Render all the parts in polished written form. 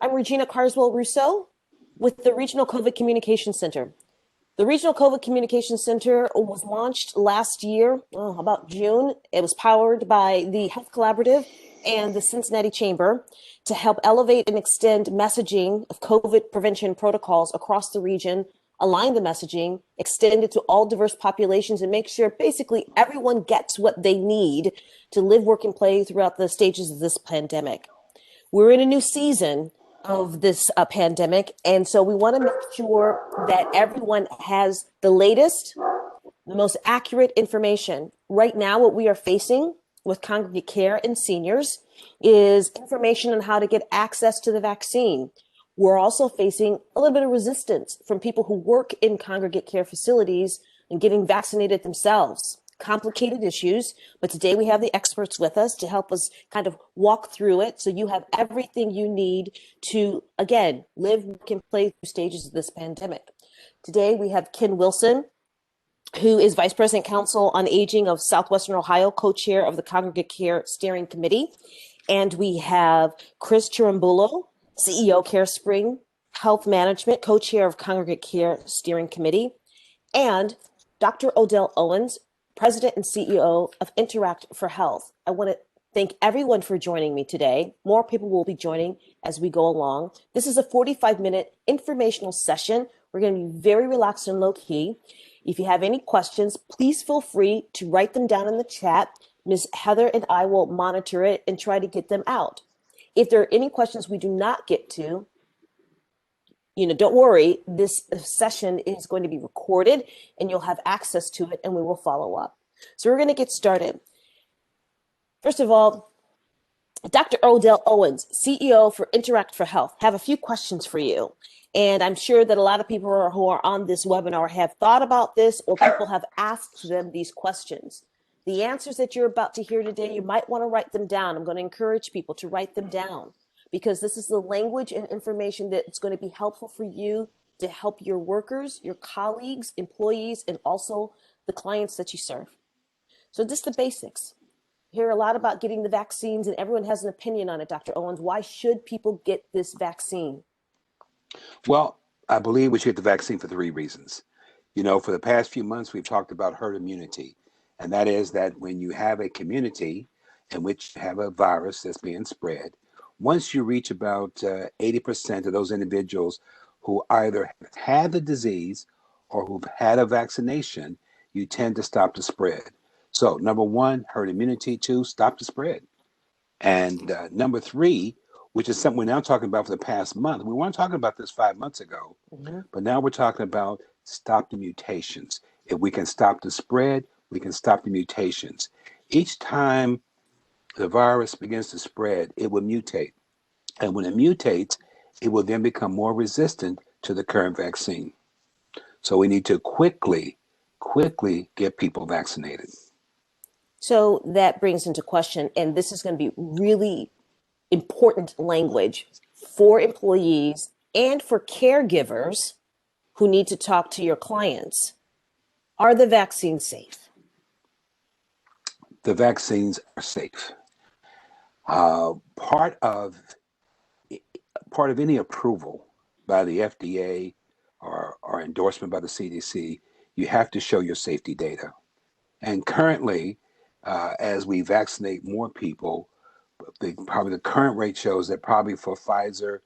I'm Regina Carswell Rousseau with the Regional COVID Communication Center. The Regional COVID Communication Center was launched last year, about June. It was powered by the Health Collaborative and the Cincinnati Chamber to help elevate and extend messaging of COVID prevention protocols across the region, align the messaging, extend it to all diverse populations, and make sure basically everyone gets what they need to live, work, and play throughout the stages of this pandemic. We're in a new season of this pandemic, and so we want to make sure that everyone has the latest, the most accurate information. Right now, what we are facing with congregate care and seniors is information on how to get access to the vaccine. We're also facing a little bit of resistance from people who work in congregate care facilities and getting vaccinated themselves. Complicated issues, but today we have the experts with us to help us kind of walk through it so you have everything you need to, again, live, work, and play through stages of this pandemic. Today we have Ken Wilson, who is Vice President Council on Aging of Southwestern Ohio, co-chair of the Congregate Care Steering Committee. And we have Chris Chirambulo, CEO CareSpring Health Management, co-chair of Congregate Care Steering Committee, and Dr. Odell Owens, President and CEO of Interact for Health. I want to thank everyone for joining me today. More people will be joining as we go along. This is a 45-minute informational session. We're going to be very relaxed and low-key. If you have any questions, please feel free to write them down in the chat. Ms. Heather and I will monitor it and try to get them out. If there are any questions we do not get to, don't worry, this session is going to be recorded and you'll have access to it and we will follow up. So we're going to get started. First of all, Dr. Odell Owens, CEO for Interact for Health, have a few questions for you. And I'm sure that a lot of people who are on this webinar have thought about this or people have asked them these questions. The answers that you're about to hear today, you might want to write them down. I'm going to encourage people to write them down, because this is the language and information that's going to be helpful for you to help your workers, your colleagues, employees, and also the clients that you serve. So just the basics. You hear a lot about getting the vaccines and everyone has an opinion on it, Dr. Owens. Why should people get this vaccine? Well, I believe we should get the vaccine for 3 reasons. For the past few months, we've talked about herd immunity. And that is that when you have a community in which you have a virus that's being spread, once you reach about 80% of those individuals who either have had the disease or who've had a vaccination, you tend to stop the spread. So number 1, herd immunity. 2, stop the spread. And number 3, which is something we're now talking about for the past month. We weren't talking about this 5 months ago, but now we're talking about stop the mutations. If we can stop the spread, we can stop the mutations. Each time the virus begins to spread, it will mutate. And when it mutates, it will then become more resistant to the current vaccine. So we need to quickly get people vaccinated. So that brings into question, and this is going to be really important language for employees and for caregivers who need to talk to your clients. Are the vaccines safe? The vaccines are safe. Part of any approval by the FDA or endorsement by the CDC, you have to show your safety data. And currently, as we vaccinate more people, probably the current rate shows that probably for Pfizer,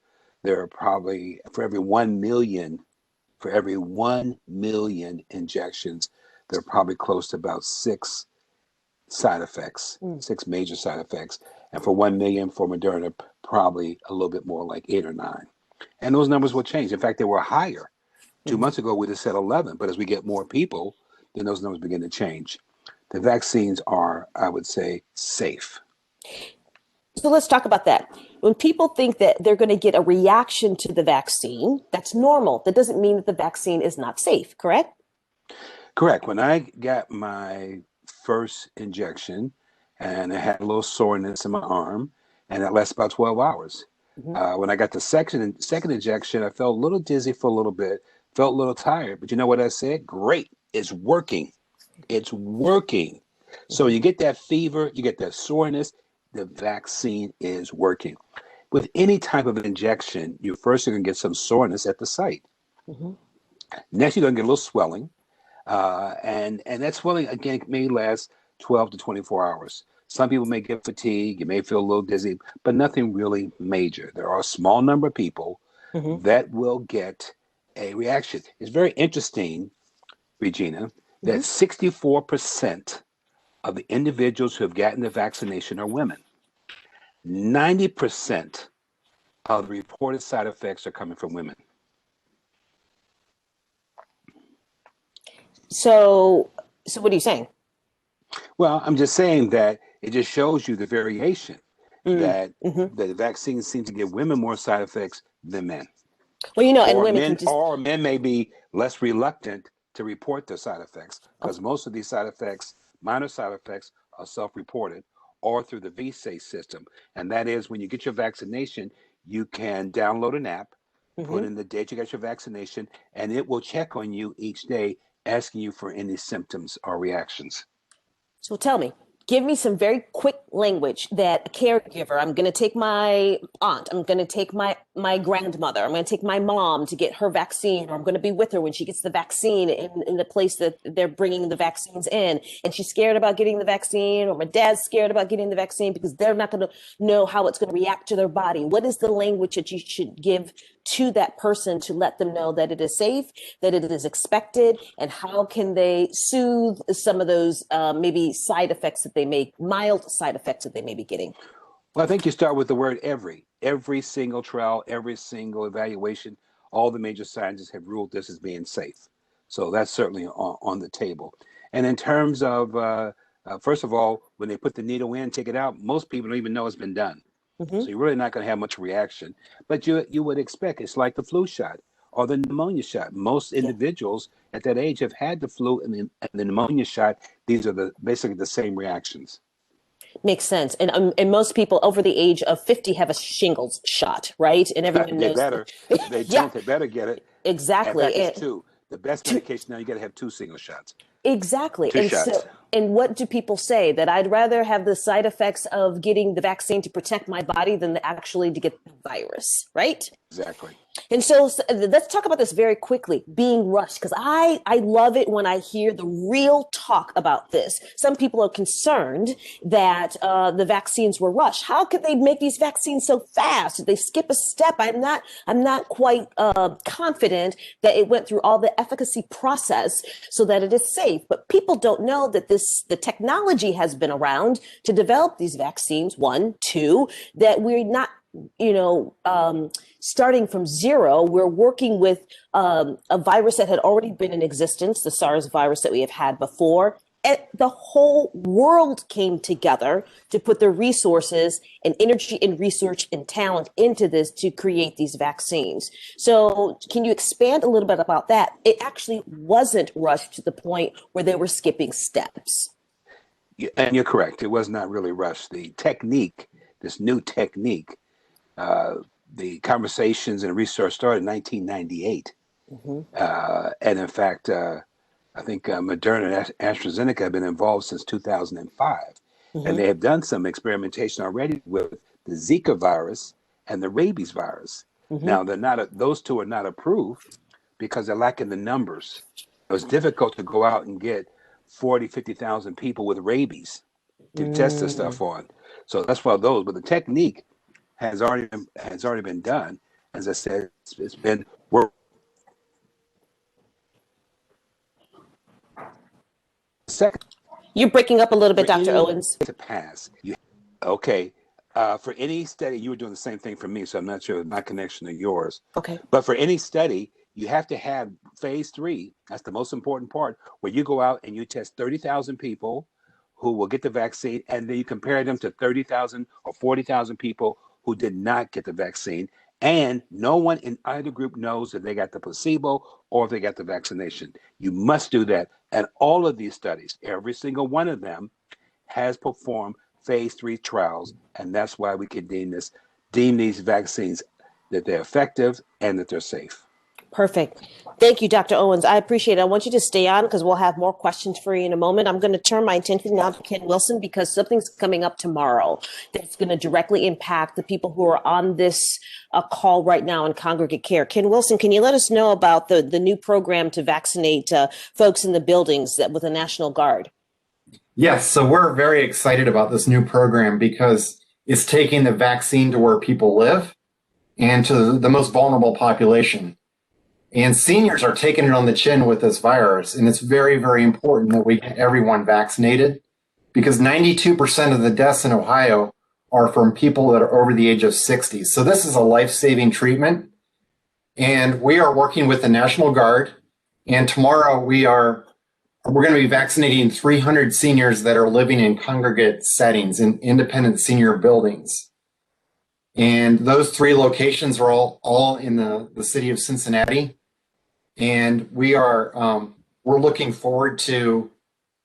there are probably for every 1 million injections, there are probably close to about 6 side effects, 6 major side effects. And for 1 million for Moderna, probably a little bit more, like 8 or 9. And those numbers will change. In fact, they were higher. 2 months ago, we'd have said 11, but as we get more people, then those numbers begin to change. The vaccines are, I would say, safe. So let's talk about that. When people think that they're going to get a reaction to the vaccine, that's normal. That doesn't mean that the vaccine is not safe, correct? Correct. When I got my first injection, and I had a little soreness in my arm, and it lasted about 12 hours. When I got the second injection, I felt a little dizzy for a little bit, felt a little tired. But you know what I said? Great. It's working. It's working. So you get that fever, you get that soreness, the vaccine is working. with any type of injection, you first are going to get some soreness at the site. Mm-hmm. Next, you're going to get a little swelling. And that swelling, again, may last 12 to 24 hours. Some people may get fatigue. You may feel a little dizzy, but nothing really major. There are a small number of people Mm-hmm. that will get a reaction. It's very interesting, Regina, that Mm-hmm. 64% of the individuals who have gotten the vaccination are women. 90% of the reported side effects are coming from women. So what are you saying? Well, I'm just saying that it just shows you the variation that Mm-hmm. the vaccine seems to give women more side effects than men. Well, and women can just. Or men may be less reluctant to report their side effects Oh, because most of these side effects, minor side effects, are self-reported or through the VSAFE system. And that is when you get your vaccination, you can download an app, put mm-hmm. in the date you got your vaccination, and it will check on you each day, asking you for any symptoms or reactions. So tell me, give me some very quick language that a caregiver, I'm going to take my aunt, I'm going to take my grandmother, I'm going to take my mom to get her vaccine, or I'm going to be with her when she gets the vaccine in the place that they're bringing the vaccines in. And she's scared about getting the vaccine, or my dad's scared about getting the vaccine because they're not going to know how it's going to react to their body. What is the language that you should give to that person to let them know that it is safe, that it is expected, and how can they soothe some of those maybe side effects that mild side effects that they may be getting? Well, I think you start with the word every. Every single trial, every single evaluation, all the major scientists have ruled this as being safe. So that's certainly on the table. And in terms of, first of all, when they put the needle in, take it out, most people don't even know it's been done. Mm-hmm. So you're really not going to have much reaction. But you would expect it's like the flu shot or the pneumonia shot. Most Yeah. individuals at that age have had the flu and the pneumonia shot. These are basically the same reactions. Makes sense. And most people over the age of 50 have a shingles shot, right? And everyone They knows better. If they yeah, don't, they better get it. In exactly. fact, it's two. The best To, medication now, you got to have two single shots, Exactly. two shots. And what do people say? That I'd rather have the side effects of getting the vaccine to protect my body than actually to get the virus, right? Exactly. And so let's talk about this very quickly, being rushed, because I love it when I hear the real talk about this. Some people are concerned that the vaccines were rushed. How could they make these vaccines so fast? Did they skip a step? I'm not quite confident that it went through all the efficacy process so that it is safe. But people don't know that the technology has been around to develop these vaccines. One, two, that we're not starting from zero. We're working with a virus that had already been in existence, the SARS virus that we have had before. And the whole world came together to put their resources and energy and research and talent into this to create these vaccines. So can you expand a little bit about that? It actually wasn't rushed to the point where they were skipping steps. And you're correct. It was not really rushed. The technique, this new technique, uh, the conversations and research started in 1998. Mm-hmm. And in fact, I think Moderna and AstraZeneca have been involved since 2005. And Mm-hmm. they have done some experimentation already with the Zika virus and the rabies virus. Mm-hmm. Now, those two are not approved because they're lacking the numbers. It was difficult to go out and get 40, 50,000 people with rabies to test this Mm. stuff on. So that's why those, but the technique has already been done. As I said, it's been worked second You're breaking up a little bit, for Dr. any Owens. to pass. Okay, for any study, you were doing the same thing for me, so I'm not sure my connection to yours. Okay. But for any study, you have to have phase 3. That's the most important part, where you go out and you test 30,000 people who will get the vaccine, and then you compare them to 30,000 or 40,000 people who did not get the vaccine. And no one in either group knows if they got the placebo or if they got the vaccination. You must do that. And all of these studies, every single one of them, has performed phase 3 trials, and that's why we can deem these vaccines that they're effective and that they're safe. Perfect. Thank you, Dr. Owens. I appreciate it. I want you to stay on because we'll have more questions for you in a moment. I'm going to turn my attention now to Ken Wilson because something's coming up tomorrow that's going to directly impact the people who are on this call right now in congregate care. Ken Wilson, can you let us know about the new program to vaccinate folks in the buildings with the National Guard? Yes, so we're very excited about this new program because it's taking the vaccine to where people live and to the most vulnerable population. And seniors are taking it on the chin with this virus. And it's very, very important that we get everyone vaccinated because 92% of the deaths in Ohio are from people that are over the age of 60. So this is a life-saving treatment. And we are working with the National Guard. And tomorrow we're going to be vaccinating 300 seniors that are living in congregate settings in independent senior buildings. And those 3 locations are all in the city of Cincinnati. And we're looking forward to,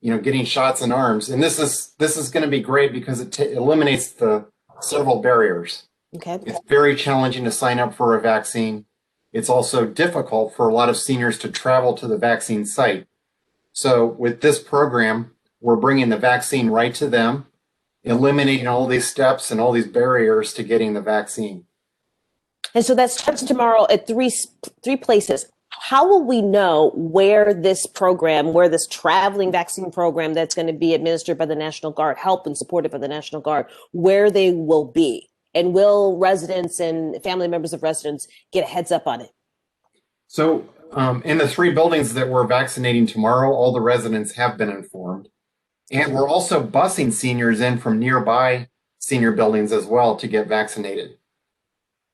getting shots in arms. And this is going to be great because it eliminates the several barriers. Okay. It's very challenging to sign up for a vaccine. It's also difficult for a lot of seniors to travel to the vaccine site. So with this program, we're bringing the vaccine right to them, eliminating all these steps and all these barriers to getting the vaccine. And so that starts tomorrow at three places. How will we know where this traveling vaccine program that's going to be administered by the National Guard, helped and supported by the National Guard, where they will be? And will residents and family members of residents get a heads up on it? So in the 3 buildings that we're vaccinating tomorrow, all the residents have been informed. And we're also busing seniors in from nearby senior buildings as well to get vaccinated.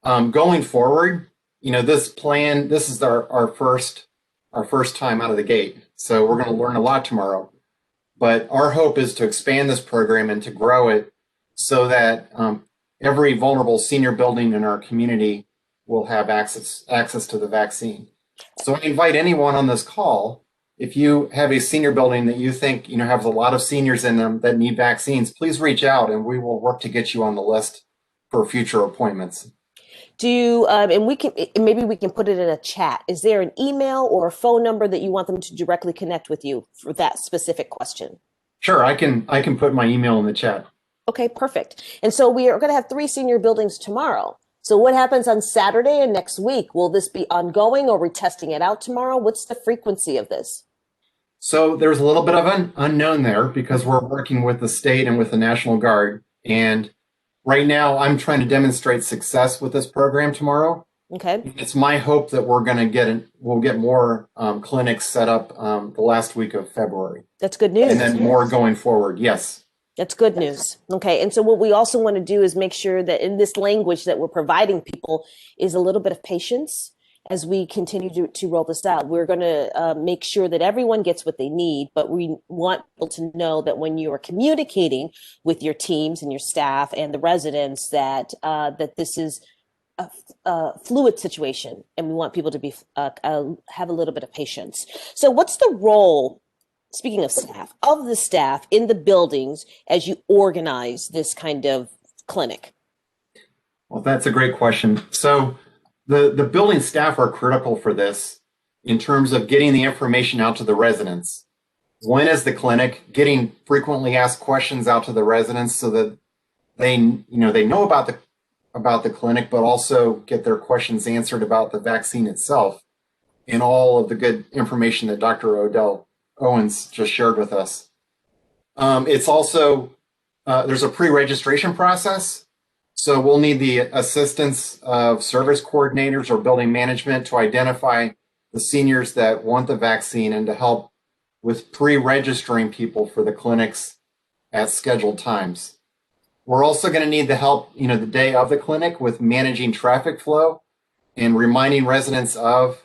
Going forward, this is our first time out of the gate. So we're going to learn a lot tomorrow. But our hope is to expand this program and to grow it so that every vulnerable senior building in our community will have access to the vaccine. So I invite anyone on this call, if you have a senior building that you think has a lot of seniors in them that need vaccines, please reach out and we will work to get you on the list for future appointments. And maybe we can put it in a chat. Is there an email or a phone number that you want them to directly connect with you for that specific question? Sure, I can put my email in the chat. Okay, perfect. And so we are going to have 3 senior buildings tomorrow. So what happens on Saturday and next week? Will this be ongoing or are we testing it out tomorrow? What's the frequency of this? So there's a little bit of an unknown there because we're working with the state and with the National Guard. And right now I'm trying to demonstrate success with this program tomorrow. Okay. It's my hope that we'll get more clinics set up the last week of February. That's good news. And then more going forward. Yes. That's good news. Okay. And so what we also want to do is make sure that in this language that we're providing people is a little bit of patience as we continue to roll this out. We're going to make sure that everyone gets what they need, but we want people to know that when you are communicating with your teams and your staff and the residents that this is a fluid situation and we want people to be have a little bit of patience. So what's the role, speaking of the staff in the buildings as you organize this kind of clinic? Well, that's a great question. So the building staff are critical for this in terms of getting the information out to the residents. When is the clinic? Getting frequently asked questions out to the residents so that they know about the clinic, but also get their questions answered about the vaccine itself and all of the good information that Dr. Owens just shared with us. It's also, there's a pre-registration process. So we'll need the assistance of service coordinators or building management to identify the seniors that want the vaccine and to help with pre-registering people for the clinics at scheduled times. We're also going to need the help, the day of the clinic with managing traffic flow and reminding residents of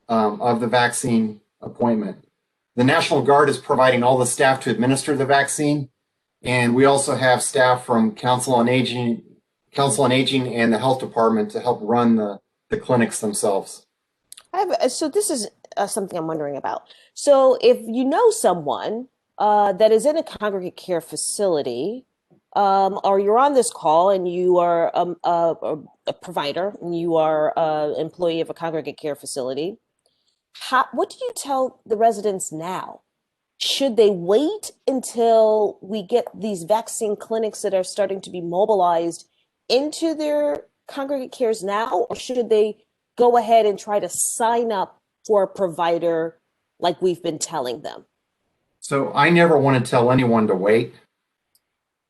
the vaccine appointment. The National Guard is providing all the staff to administer the vaccine, and we also have staff from Council on Aging and the Health Department to help run the clinics themselves. So this is something I'm wondering about. So if you know someone that is in a congregate care facility, or you're on this call and you are a provider and you are an employee of a congregate care facility, what do you tell the residents now? Should they wait until we get these vaccine clinics that are starting to be mobilized into their congregate cares now, or should they go ahead and try to sign up for a provider like we've been telling them? So I never want to tell anyone to wait.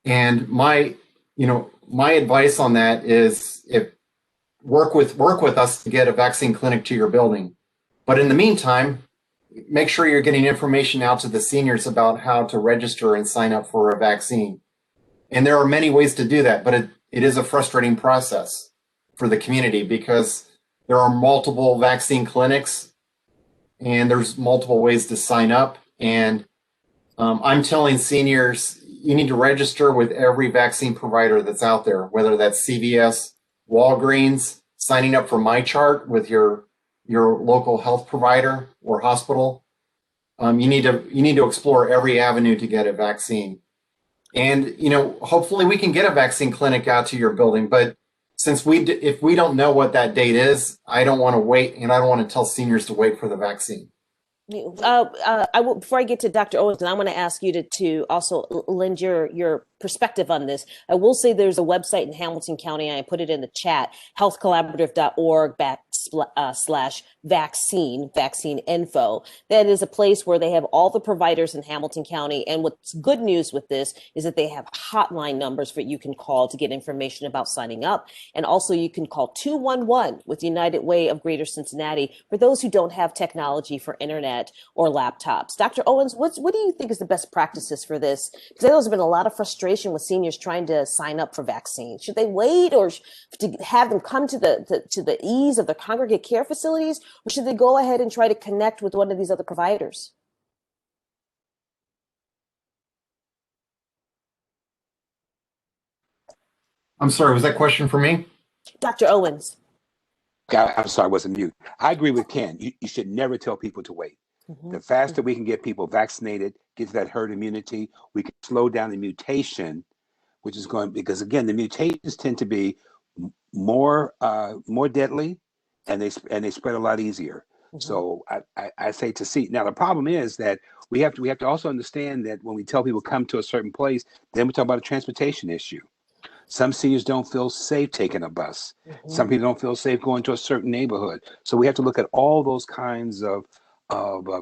And my advice on that is if work with us to get a vaccine clinic to your building. But in the meantime, make sure you're getting information out to the seniors about how to register and sign up for a vaccine. And there are many ways to do that, but it is a frustrating process for the community because there are multiple vaccine clinics and there's multiple ways to sign up. And I'm telling seniors, you need to register with every vaccine provider that's out there, whether that's CVS, Walgreens, signing up for MyChart with your local health provider or hospital. You need to explore every avenue to get a vaccine. And hopefully we can get a vaccine clinic out to your building. But since if we don't know what that date is, I don't want to wait, and I don't want to tell seniors to wait for the vaccine. Before I get to Dr. Owens, and I want to ask you to also lend your perspective on this. I will say there's a website in Hamilton County, and I put it in the chat, healthcollaborative.org/vaccine info. That is a place where they have all the providers in Hamilton County. And what's good news with this is that they have hotline numbers that you can call to get information about signing up. And also you can call 211 with United Way of Greater Cincinnati for those who don't have technology for internet or laptops. Dr. Owens, what do you think is the best practices for this? Because I know there's been a lot of frustration with seniors trying to sign up for vaccines. Should they wait or to have them come to the ease of the congregate care facilities, or should they go ahead and try to connect with one of these other providers? I'm sorry, was that question for me? Dr. Owens. I'm sorry, I wasn't mute. I agree with Ken. You should never tell people to wait. Mm-hmm. The faster we can get people vaccinated, get to that herd immunity, we can slow down the mutation, which is going, because again, the mutations tend to be more deadly, and they spread a lot easier. Mm-hmm. So I say to see. Now the problem is that we have to also understand that when we tell people come to a certain place, then we talk about a transportation issue. Some seniors don't feel safe taking a bus. Mm-hmm. Some people don't feel safe going to a certain neighborhood. So we have to look at all those kinds of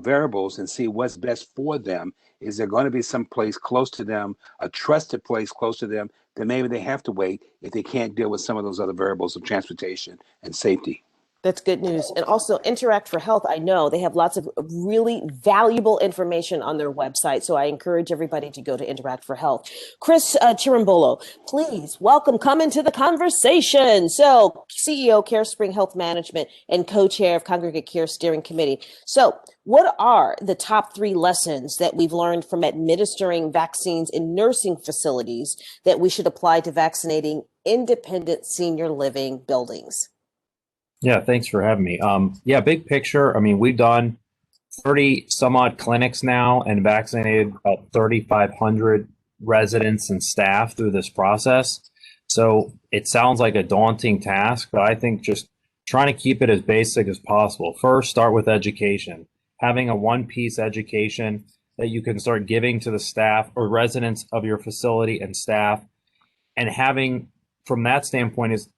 variables and see what's best for them. Is there going to be some place close to them, a trusted place close to them, then maybe they have to wait if they can't deal with some of those other variables of transportation and safety. That's good news. And also Interact for Health, I know they have lots of really valuable information on their website. So I encourage everybody to go to Interact for Health. Chris Chirimbolo, please welcome, come into the conversation. So CEO, CareSpring Health Management and co-chair of Congregate Care Steering Committee. So what are the top 3 lessons that we've learned from administering vaccines in nursing facilities that we should apply to vaccinating independent senior living buildings? Yeah, thanks for having me. Yeah, big picture. I mean, we've done 30 some odd clinics now and vaccinated about 3,500 residents and staff through this process. So it sounds like a daunting task, but I think just trying to keep it as basic as possible. First, start with education. Having a one-piece education that you can start giving to the staff or residents of your facility and staff. And having, from that standpoint, is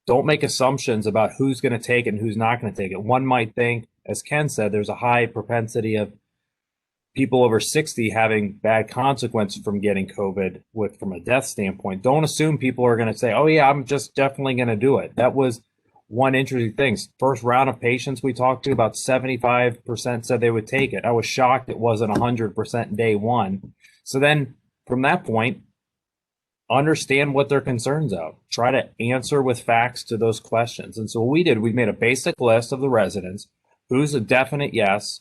don't make assumptions about who's going to take it and who's not going to take it. One might think, as Ken said, there's a high propensity of people over 60 having bad consequences from getting COVID from a death standpoint. Don't assume people are going to say, oh yeah, I'm just definitely going to do it. That was one interesting thing. First round of patients we talked to, about 75% said they would take it. I was shocked it wasn't 100% day one. So then from that point, understand what their concerns are. Try to answer with facts to those questions. And so what we did, we made a basic list of the residents, who's a definite yes.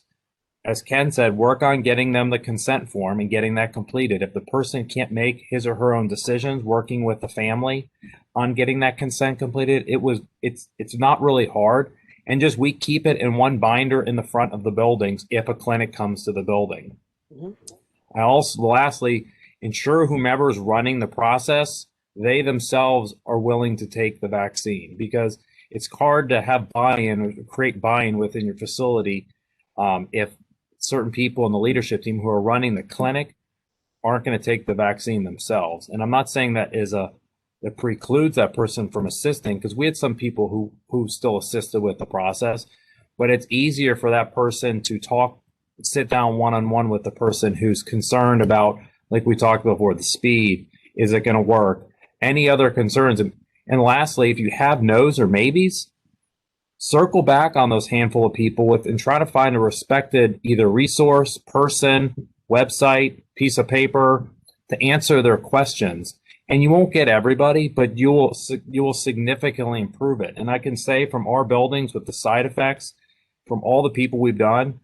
As Ken said, work on getting them the consent form and getting that completed. If the person can't make his or her own decisions, working with the family on getting that consent completed, it's not really hard. And just we keep it in one binder in the front of the buildings if a clinic comes to the building. Mm-hmm. Lastly, ensure whomever is running the process, they themselves are willing to take the vaccine, because it's hard to have buy-in or create buy-in within your facility if certain people in the leadership team who are running the clinic aren't going to take the vaccine themselves. And I'm not saying that that precludes that person from assisting, because we had some people who still assisted with the process, but it's easier for that person to sit down one-on-one with the person who's concerned about, like we talked before, the speed. Is it going to work? Any other concerns? And lastly, if you have no's or maybes, circle back on those handful of people and try to find a respected either resource, person, website, piece of paper to answer their questions. And you won't get everybody, but you will significantly improve it. And I can say from our buildings with the side effects, from all the people we've done,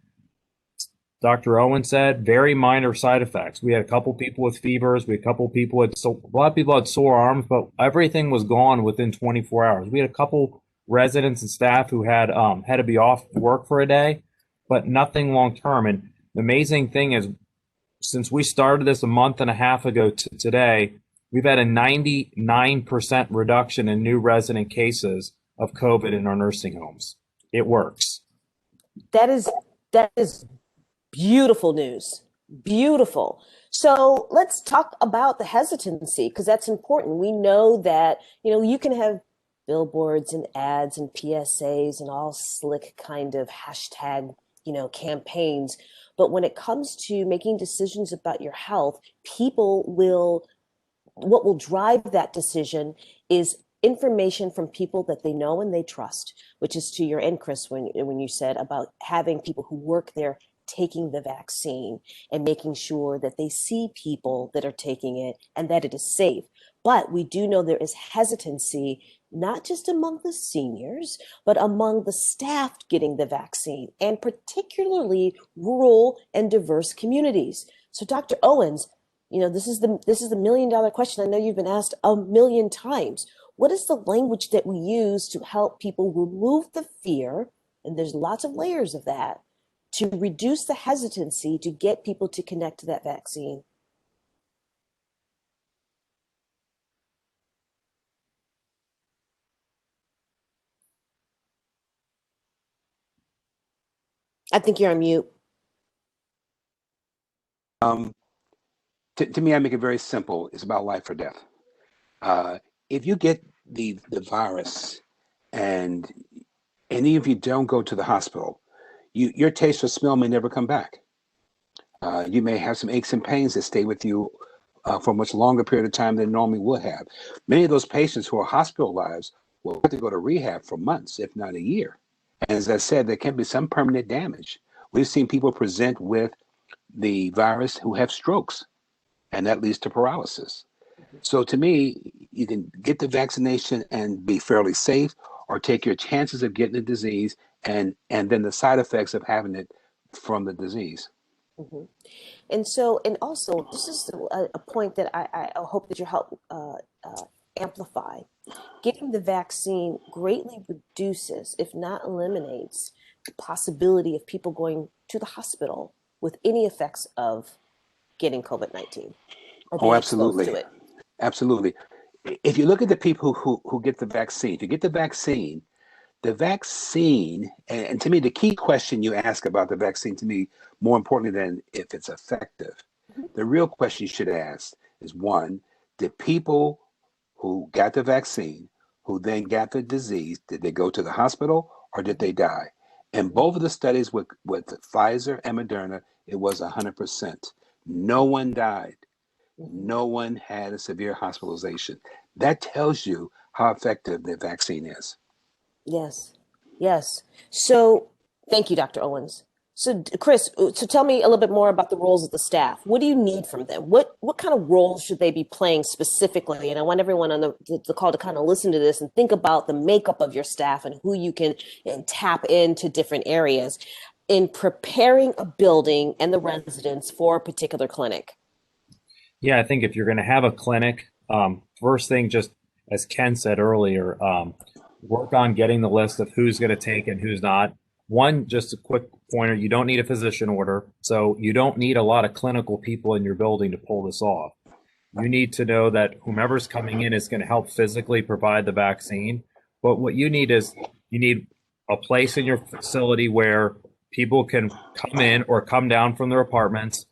Dr. Owens said, very minor side effects. We had a couple people with fevers. We had a couple people a lot of people had sore arms, but everything was gone within 24 hours. We had a couple residents and staff who had to be off work for a day, but nothing long term. And the amazing thing is, since we started this a month and a half ago to today, we've had a 99% reduction in new resident cases of COVID in our nursing homes. It works. That is beautiful news. Beautiful. So let's talk about the hesitancy, because that's important. We know that, you can have billboards and ads and PSAs and all slick kind of hashtag, campaigns. But when it comes to making decisions about your health, what will drive that decision is information from people that they know and they trust, which is to your end, Chris, when you said about having people who work there taking the vaccine and making sure that they see people that are taking it and that it is safe. But we do know there is hesitancy, not just among the seniors, but among the staff getting the vaccine, and particularly rural and diverse communities. So Dr. Owens, this is the million-dollar question. I know you've been asked a million times. What is the language that we use to help people remove the fear? And there's lots of layers of that, to reduce the hesitancy to get people to connect to that vaccine. I think you're on mute. To me, I make it very simple. It's about life or death. If you get the virus, and even if you don't go to the hospital, your taste or smell may never come back. You may have some aches and pains that stay with you for a much longer period of time than normally would have. Many of those patients who are hospitalized will have to go to rehab for months, if not a year. And as I said, there can be some permanent damage. We've seen people present with the virus who have strokes, and that leads to paralysis. So to me, you can get the vaccination and be fairly safe, or take your chances of getting the disease and then the side effects of having it from the disease. Mm-hmm. And also, this is a point that I hope that you help amplify. Getting the vaccine greatly reduces, if not eliminates, the possibility of people going to the hospital with any effects of getting COVID-19 or being exposed to it. Absolutely. If you look at the people who get the vaccine, the vaccine, and to me, the key question you ask about the vaccine, to me, more importantly than if it's effective, the real question you should ask is, one, did people who got the vaccine, who then got the disease, did they go to the hospital or did they die? And both of the studies with Pfizer and Moderna, it was 100%. No one died. No one had a severe hospitalization. That tells you how effective the vaccine is. Yes. Yes. So thank you, Dr. Owens. So Chris, so tell me a little bit more about the roles of the staff. What do you need from them? What kind of roles should they be playing specifically? And I want everyone on the call to kind of listen to this and think about the makeup of your staff and who you can tap into different areas in preparing a building and the residents for a particular clinic. Yeah, I think if you're going to have a clinic, first thing, just as Ken said earlier, work on getting the list of who's going to take and who's not. One, just a quick pointer, you don't need a physician order. So you don't need a lot of clinical people in your building to pull this off. You need to know that whomever's coming in is going to help physically provide the vaccine. But what you need is you need a place in your facility where people can come in or come down from their apartments.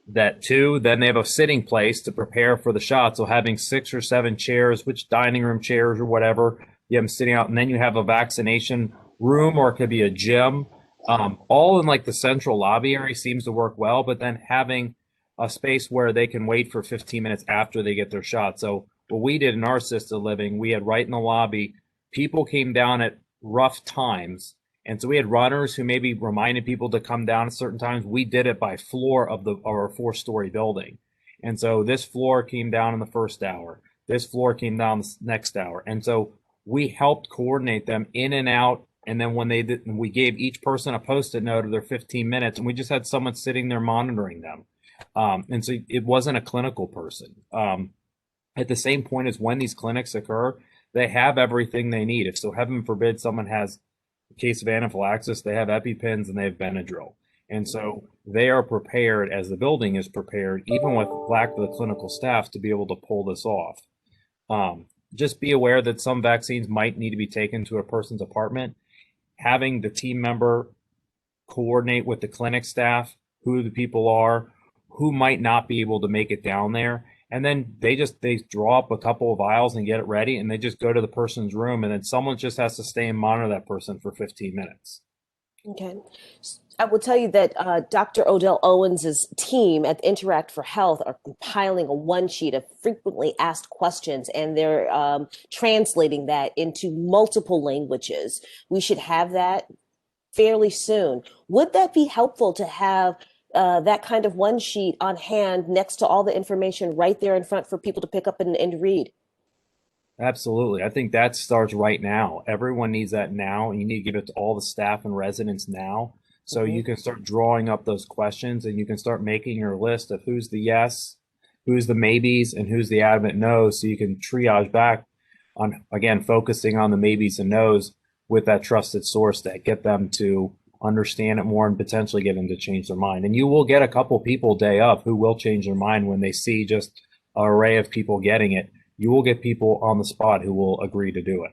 That two, then they have a sitting place to prepare for the shot. So having 6 or 7 chairs, which dining room chairs or whatever, you have them sitting out, and then you have a vaccination room, or it could be a gym. All in like the central lobby area seems to work well, but then having a space where they can wait for 15 minutes after they get their shot. So what we did in our assisted living, we had right in the lobby, people came down at rough times. And so we had runners who maybe reminded people to come down at certain times. We did it by floor of our 4-story building. And so this floor came down in the first hour. This floor came down the next hour. And so we helped coordinate them in and out. And then when they did, we gave each person a Post-it note of their 15 minutes, and we just had someone sitting there monitoring them. And so it wasn't a clinical person. At the same point as when these clinics occur, they have everything they need. If so, heaven forbid, someone has a case of anaphylaxis, they have EpiPens and they have Benadryl. And so they are prepared, as the building is prepared, even with lack of the clinical staff, to be able to pull this off. Just be aware that some vaccines might need to be taken to a person's apartment. Having the team member coordinate with the clinic staff who the people are, who might not be able to make it down there. And then they draw up a couple of vials and get it ready, and they just go to the person's room, and then someone just has to stay and monitor that person for 15 minutes. Okay. I will tell you that Dr. Odell Owens' team at Interact for Health are compiling a one sheet of frequently asked questions, and they're translating that into multiple languages. We should have that fairly soon. Would that be helpful to have that kind of one sheet on hand next to all the information right there in front for people to pick up and read? Absolutely. I think that starts right now. Everyone needs that now, and you need to give it to all the staff and residents now. So you can start drawing up those questions, and you can start making your list of who's the yes, who's the maybes, and who's the adamant no's, so you can triage back on, again, focusing on the maybes and no's with that trusted source that get them to understand it more and potentially get them to change their mind. And you will get a couple people day of who will change their mind when they see just an array of people getting it. You will get people on the spot who will agree to do it.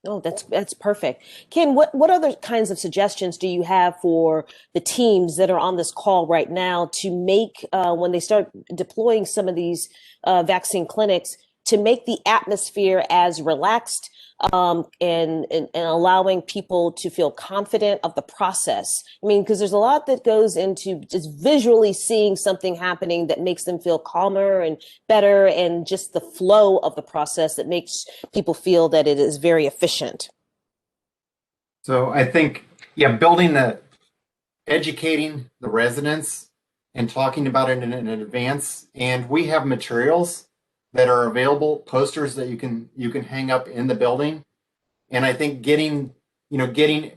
Oh, that's perfect. Ken, what other kinds of suggestions do you have for the teams that are on this call right now to make, when they start deploying some of these vaccine clinics, to make the atmosphere as relaxed and allowing people to feel confident of the process? I mean, because there's a lot that goes into just visually seeing something happening that makes them feel calmer and better, and just the flow of the process that makes people feel that it is very efficient. So I think, educating the residents and talking about it in advance. And we have materials that are available, posters that you can hang up in the building. And I think getting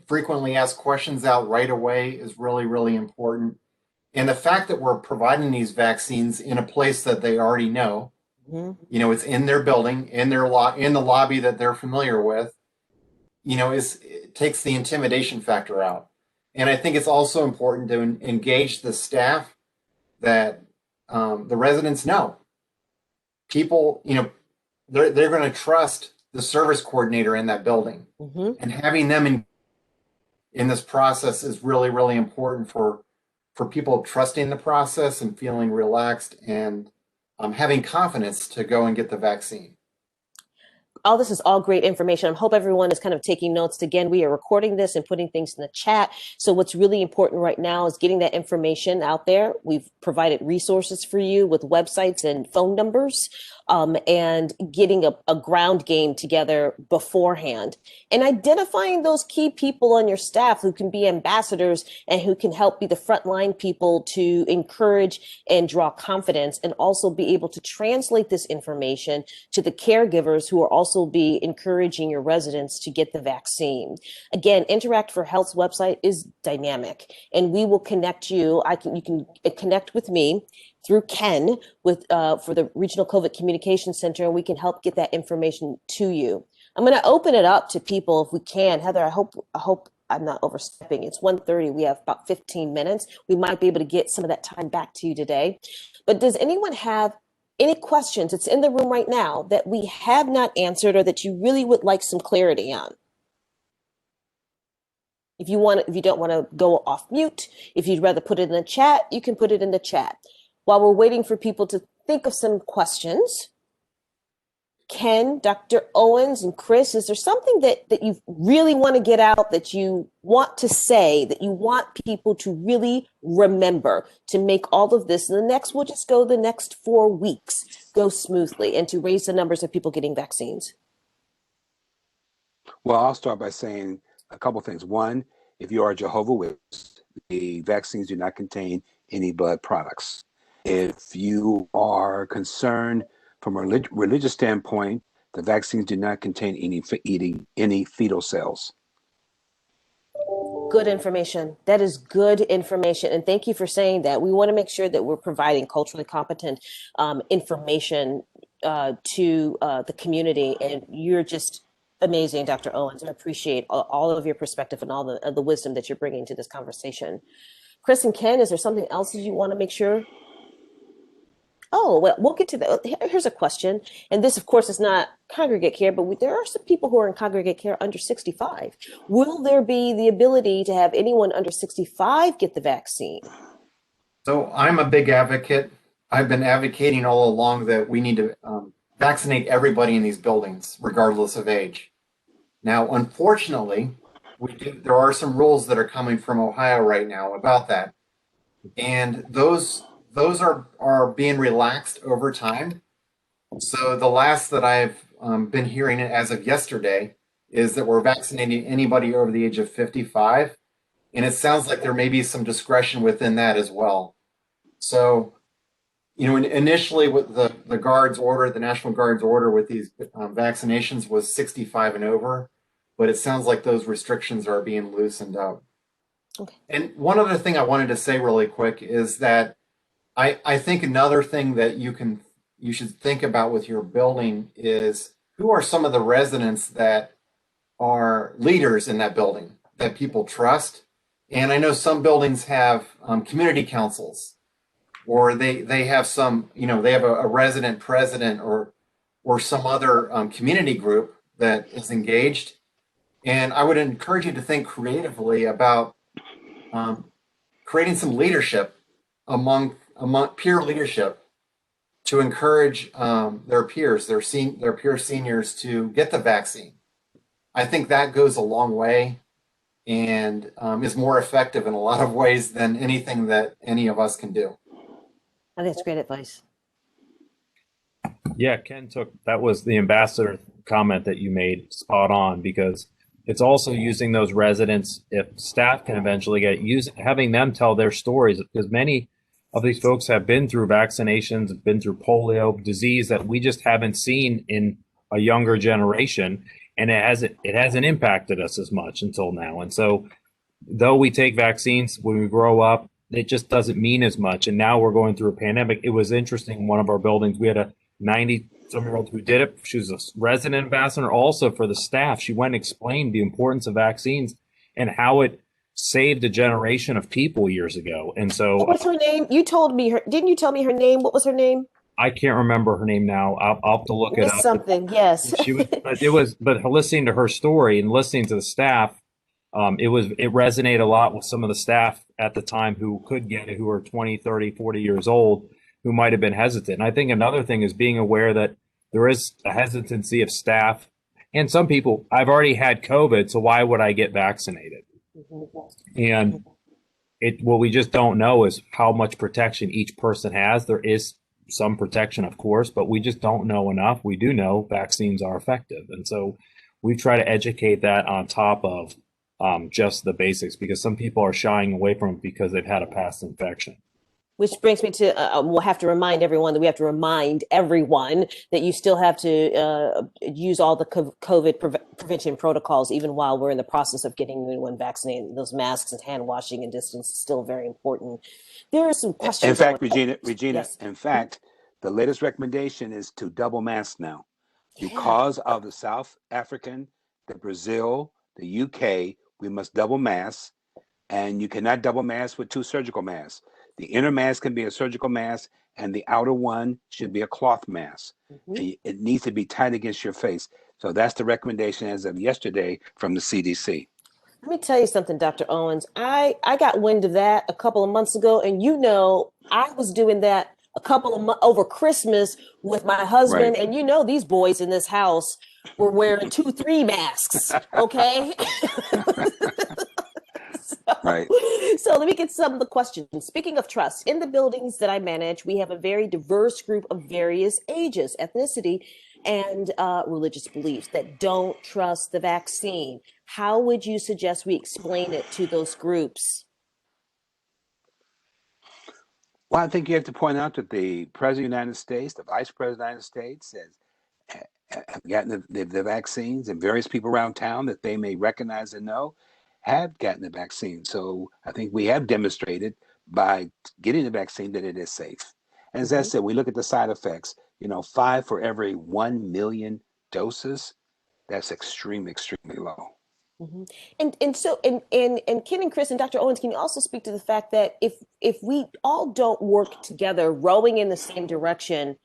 frequently asked questions out right away is really, really important. And the fact that we're providing these vaccines in a place that they already know, it's in their building, in the lobby that they're familiar with, it takes the intimidation factor out. And I think it's also important to engage the staff that the residents know. People, they're going to trust the service coordinator in that building, and having them in this process is really, really important for people trusting the process and feeling relaxed and having confidence to go and get the vaccine. All this is all great information. I hope everyone is kind of taking notes. Again, we are recording this and putting things in the chat. So what's really important right now is getting that information out there. We've provided resources for you with websites and phone numbers, and getting a ground game together beforehand, and identifying those key people on your staff who can be ambassadors and who can help be the frontline people to encourage and draw confidence, and also be able to translate this information to the caregivers who are also be encouraging your residents to get the vaccine. Again, Interact for Health's website is dynamic, and we will connect you. You can connect with me through Ken for the Regional COVID Communication Center, and we can help get that information to you. I'm going to open it up to people if we can. Heather, I hope I'm not overstepping. It's 1:30. We have about 15 minutes. We might be able to get some of that time back to you today. But does anyone have any questions, it's in the room right now, that we have not answered or that you really would like some clarity on. If you don't want to go off mute, if you'd rather put it in the chat, you can put it in the chat. While we're waiting for people to think of some questions, Ken, Dr. Owens, and Chris, is there something that you really want to get out, that you want to say, that you want people to really remember to make all of this, and we'll just go the next 4 weeks, go smoothly, and to raise the numbers of people getting vaccines? Well, I'll start by saying a couple things. One, if you are a Jehovah's Witness, the vaccines do not contain any blood products. If you are concerned from a religious standpoint, the vaccines do not contain any fetal cells. Good information. That is good information. And thank you for saying that. We want to make sure that we're providing culturally competent information to the community. And you're just amazing, Dr. Owens. I appreciate all of your perspective and all the wisdom that you're bringing to this conversation. Chris and Ken, is there something else that you want to make sure? Oh, well, we'll get to that. Here's a question. And this, of course, is not congregate care, but there are some people who are in congregate care under 65. Will there be the ability to have anyone under 65 get the vaccine? So I'm a big advocate. I've been advocating all along that we need to vaccinate everybody in these buildings, regardless of age. Now, unfortunately, there are some rules that are coming from Ohio right now about that. And those are being relaxed over time. So the last that I've been hearing as of yesterday is that we're vaccinating anybody over the age of 55. And it sounds like there may be some discretion within that as well. So, initially with the Guard's order, the National Guard's order with these vaccinations was 65 and over, but it sounds like those restrictions are being loosened up. Okay. And one other thing I wanted to say really quick is that I think another thing that you should think about with your building is who are some of the residents that are leaders in that building that people trust. And I know some buildings have community councils, or they have some, they have a resident president or some other community group that is engaged. And I would encourage you to think creatively about creating some leadership among peer leadership to encourage their peers, their peer seniors to get the vaccine. I think that goes a long way and is more effective in a lot of ways than anything that any of us can do. I think that's great advice. Yeah, that was the ambassador comment that you made spot on, because it's also using those residents, if staff can eventually having them tell their stories, because many of these folks have been through vaccinations, been through polio, disease that we just haven't seen in a younger generation, and it hasn't impacted us as much until now. And so, though we take vaccines when we grow up, it just doesn't mean as much. And now we're going through a pandemic. It was interesting. In one of our buildings, we had a 90-some-year-old who did it. She was a resident ambassador also for the staff. She went and explained the importance of vaccines and how it saved a generation of people years ago. And so, what was her name? You told me didn't you tell me her name? What was her name? I can't remember her name now. I'll have to look it up. Something, yes. But listening to her story and listening to the staff, it resonated a lot with some of the staff at the time who could get it, who are 20, 30, 40 years old, who might have been hesitant. And I think another thing is being aware that there is a hesitancy of staff and some people. I've already had COVID, so why would I get vaccinated? And what we just don't know is how much protection each person has. There is some protection, of course, but we just don't know enough. We do know vaccines are effective. And so we try to educate that on top of just the basics, because some people are shying away from it because they've had a past infection. Which brings me to, we'll have to remind everyone that you still have to use all the COVID prevention protocols, even while we're in the process of getting anyone vaccinated. Those masks and hand washing and distance is still very important. There are some questions. In fact, Regina, yes. In fact, the latest recommendation is to double mask now. Because of the South African, the Brazil, the UK, we must double mask, and you cannot double mask with 2 surgical masks. The inner mask can be a surgical mask, and the outer one should be a cloth mask. And it needs to be tight against your face. So that's the recommendation as of yesterday from the CDC. Let me tell you something, Dr. Owens. I got wind of that a couple of months ago, and I was doing that a couple of over Christmas with my husband, Right. and these boys in this house were wearing 2, 3 masks. Okay. Right. So let me get some of the questions. Speaking of trust, in the buildings that I manage, we have a very diverse group of various ages, ethnicity, and religious beliefs that don't trust the vaccine. How would you suggest we explain it to those groups? Well, I think you have to point out that the President of the United States, the Vice President of the United States, have gotten the vaccines, and various people around town that they may recognize and know have gotten the vaccine. So I think we have demonstrated by getting the vaccine that it is safe. And as I said, we look at the side effects, 5 for every 1 million doses. That's extremely low. And Ken and Chris and Dr. Owens, can you also speak to the fact that if we all don't work together, rowing in the same direction,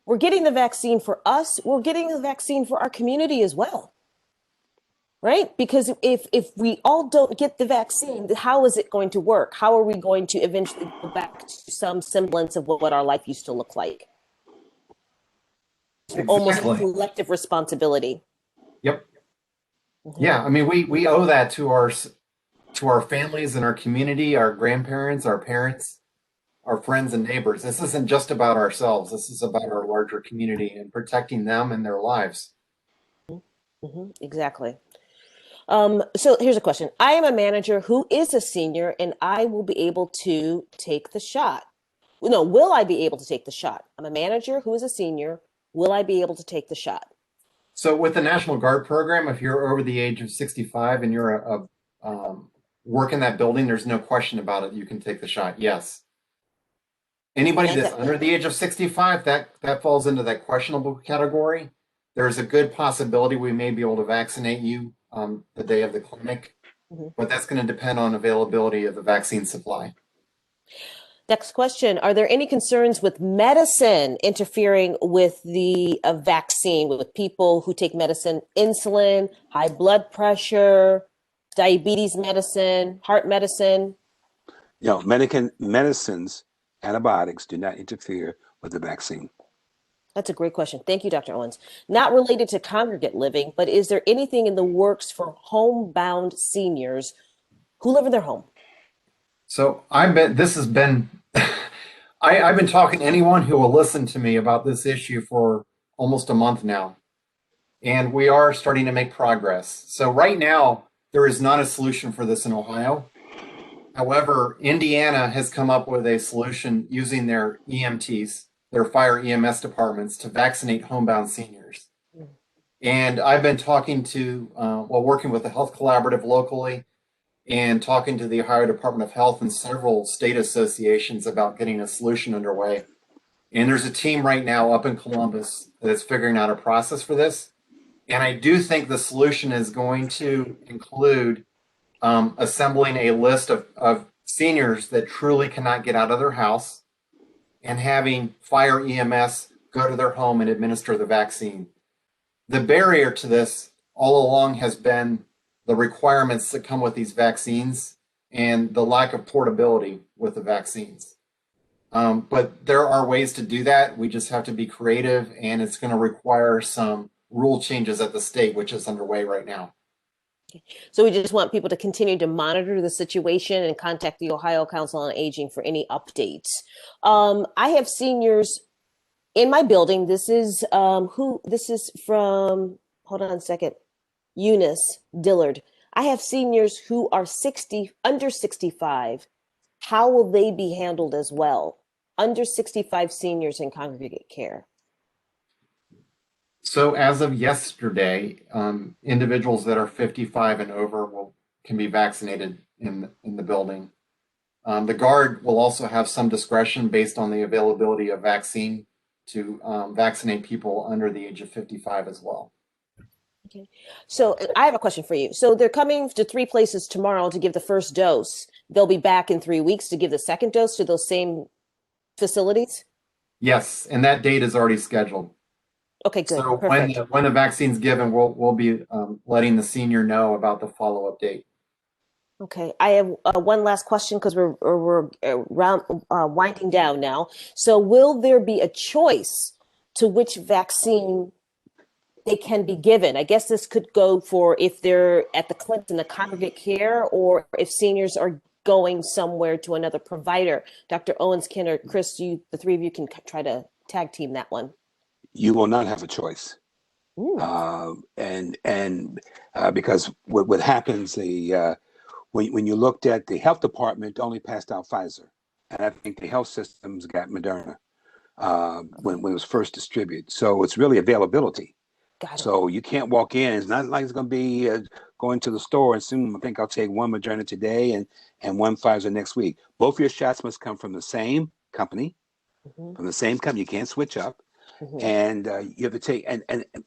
we're getting the vaccine for us, we're getting the vaccine for our community as well, right? Because if we all don't get the vaccine, how is it going to work? How are we going to eventually go back to some semblance of what our life used to look like? Exactly. Almost a collective responsibility. Yep. Yeah, I mean, we owe that to our families and our community, our grandparents, our parents, our friends and neighbors. This isn't just about ourselves. This is about our larger community and protecting them and their lives. Exactly. So here's a question. I am a manager who is a senior, and I will be able to take the shot. No, will I be able to take the shot? I'm a manager who is a senior. Will I be able to take the shot? So with the National Guard program, if you're over the age of 65 and you're work in that building, there's no question about it. You can take the shot. Yes. Anybody that's under the age of 65, that falls into that questionable category. There's a good possibility we may be able to vaccinate you the day of the clinic, but that's going to depend on availability of the vaccine supply. Next question. Are there any concerns with medicine interfering with the vaccine, with people who take medicine, insulin, high blood pressure, diabetes medicine, heart medicine? Medicines, antibiotics do not interfere with the vaccine. That's a great question. Thank you, Dr. Owens. Not related to congregate living, but is there anything in the works for homebound seniors who live in their home? So I've been talking to anyone who will listen to me about this issue for almost a month now. And we are starting to make progress. So right now, there is not a solution for this in Ohio. However, Indiana has come up with a solution using their EMTs, their fire EMS departments, to vaccinate homebound seniors. And I've been talking working with the Health Collaborative locally and talking to the Ohio Department of Health and several state associations about getting a solution underway. And there's a team right now up in Columbus that's figuring out a process for this. And I do think the solution is going to include assembling a list of seniors that truly cannot get out of their house and having fire EMS go to their home and administer the vaccine. The barrier to this all along has been the requirements that come with these vaccines and the lack of portability with the vaccines. But there are ways to do that. We just have to be creative, and it's going to require some rule changes at the state, which is underway right now. So we just want people to continue to monitor the situation and contact the Ohio Council on Aging for any updates. I have seniors in my building. This is from, hold on a second, Eunice Dillard. I have seniors who are under 65. How will they be handled as well? Under 65 seniors in congregate care. So as of yesterday, individuals that are 55 and over can be vaccinated in the building. The Guard will also have some discretion based on the availability of vaccine to vaccinate people under the age of 55 as well. Okay. So I have a question for you. So they're coming to 3 places tomorrow to give the first dose. they'll be back in 3 weeks to give the second dose to those same facilities? Yes, and that date is already scheduled. Okay, good. So Perfect. when the vaccine's given, we'll be letting the senior know about the follow-up date. Okay, I have one last question because we're winding down now. So, will there be a choice to which vaccine they can be given? I guess this could go for if they're at the clinic in the congregate care, or if seniors are going somewhere to another provider. Dr. Owens, Ken, or Chris, the three of you can try to tag team that one. You will not have a choice. Ooh, Because what happens, when you looked at the health department only passed out Pfizer, and I think the health systems got Moderna when it was first distributed. So it's really availability. got it. So you can't walk in. It's not like it's going to be going to the store and soon I think I'll take one Moderna today and one Pfizer next week. Both your shots must come from the same company, Mhm, from the same company. You can't switch up, mhm. and you have to take and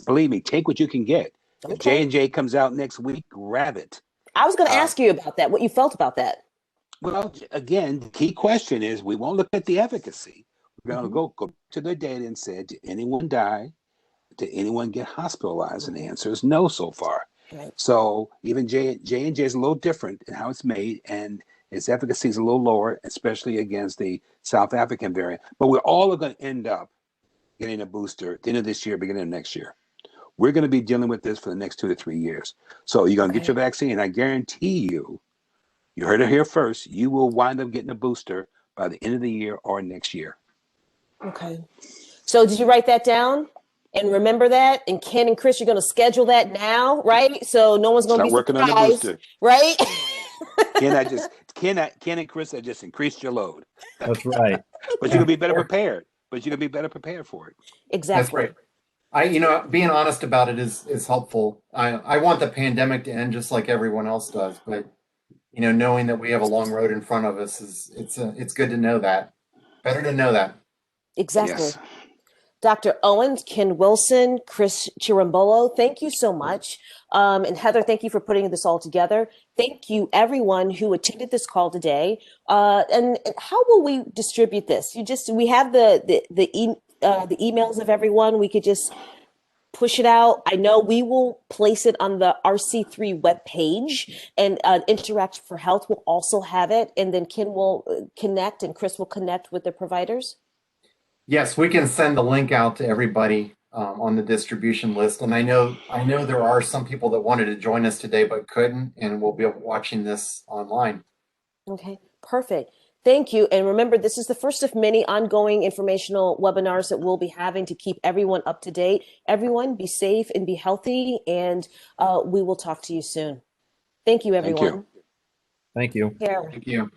believe me, take what you can get. If Okay. J&J comes out next week, grab it. I was going to Uh, ask you about that, what you felt about that. Well, again, the key question is we won't look at the efficacy. We're going to Hmm. go to the data and say, did anyone die? Did anyone get hospitalized? And the Hmm. answer is no so far. Right. So even J&J is a little different in how it's made, and its efficacy is a little lower, especially against the South African variant. But we're all going to end up getting a booster at the end of this year, beginning of next year. We're going to be dealing with this for the next 2 to 3 years. So you're going to get Okay. your vaccine, and I guarantee you heard it here first, you will wind up getting a booster by the end of the year or next year. Okay. So did you write that down and remember that? And Ken and Chris, you're going to schedule that now, right? So no one's going to Start be working on the surprised, booster. right? Ken and Chris, I just increased your load. That's right. But you're gonna be better prepared. But you're gonna be better prepared for it. That's Exactly. right. Being honest about it is helpful. I want the pandemic to end just like everyone else does, but knowing that we have a long road in front of us it's good to know that. Better to know that. Exactly. Yes. Dr. Owens, Ken Wilson, Chris Chirambolo, thank you so much. And Heather, thank you for putting this all together. Thank you, everyone who attended this call today. And how will we distribute this? We have the emails of everyone. We could just push it out. I know we will place it on the RC3 webpage, and Interact for Health will also have it. And then Ken will connect and Chris will connect with the providers. Yes, we can send the link out to everybody on the distribution list. And I know there are some people that wanted to join us today but couldn't, and will be watching this online. Okay, perfect. Thank you. And remember, this is the first of many ongoing informational webinars that we'll be having to keep everyone up to date. Everyone, be safe and be healthy, and we will talk to you soon. Thank you, Thank you. everyone. Thank you. Care. Thank you.